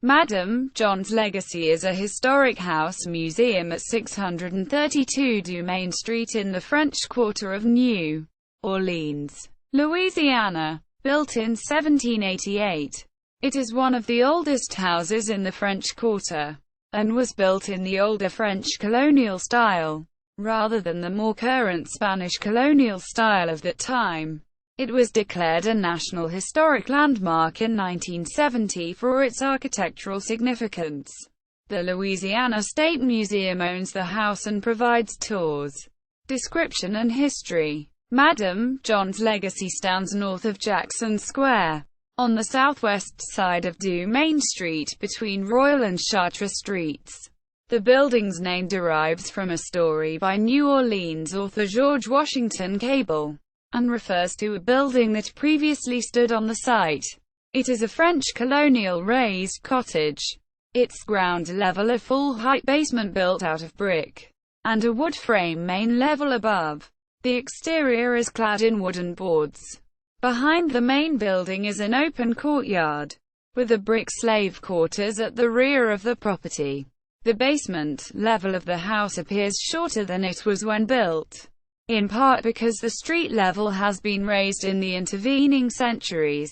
Madame John's Legacy is a historic house museum at 632 Dumaine Street in the French Quarter of New Orleans, Louisiana. Built in 1788, it is one of the oldest houses in the French Quarter, and was built in the older French colonial style, rather than the more current Spanish colonial style of that time. It was declared a National Historic Landmark in 1970 for its architectural significance. The Louisiana State Museum owns the house and provides tours. Description and history. Madame John's Legacy stands north of Jackson Square, on the southwest side of Dumaine Street, between Royal and Chartres Streets. The building's name derives from a story by New Orleans author George Washington Cable, and refers to a building that previously stood on the site. It is a French colonial raised cottage. Its ground level a full-height basement built out of brick, and a wood frame main level above. The exterior is clad in wooden boards. Behind the main building is an open courtyard, with a brick slave quarters at the rear of the property. The basement level of the house appears shorter than it was when built, in part because the street level has been raised in the intervening centuries.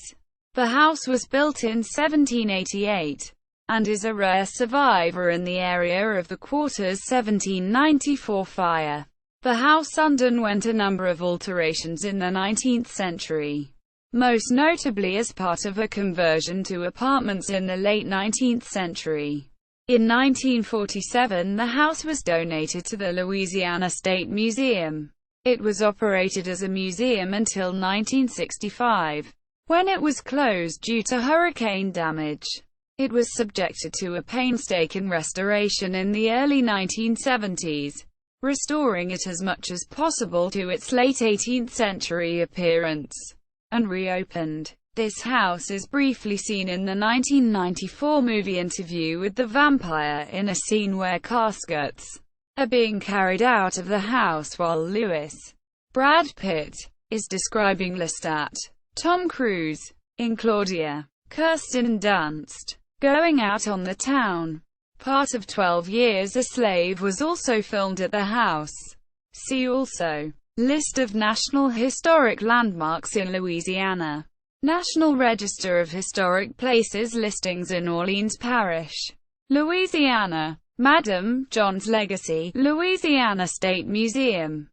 The house was built in 1788, and is a rare survivor in the area of the quarter's 1794 fire. The house underwent a number of alterations in the 19th century, most notably as part of a conversion to apartments in the late 19th century. In 1947, the house was donated to the Louisiana State Museum. It was operated as a museum until 1965, when it was closed due to hurricane damage. It was subjected to a painstaking restoration in the early 1970s, restoring it as much as possible to its late 18th century appearance, and reopened. This house is briefly seen in the 1994 movie Interview with the Vampire in a scene where caskets are being carried out of the house while Brad Pitt is describing Lestat. Tom Cruise, in Claudia, Kirsten Dunst, going out on the town. Part of 12 Years a Slave was also filmed at the house. See also: List of National Historic Landmarks in Louisiana. National Register of Historic Places listings in Orleans Parish, Louisiana. Madame John's Legacy, Louisiana State Museum.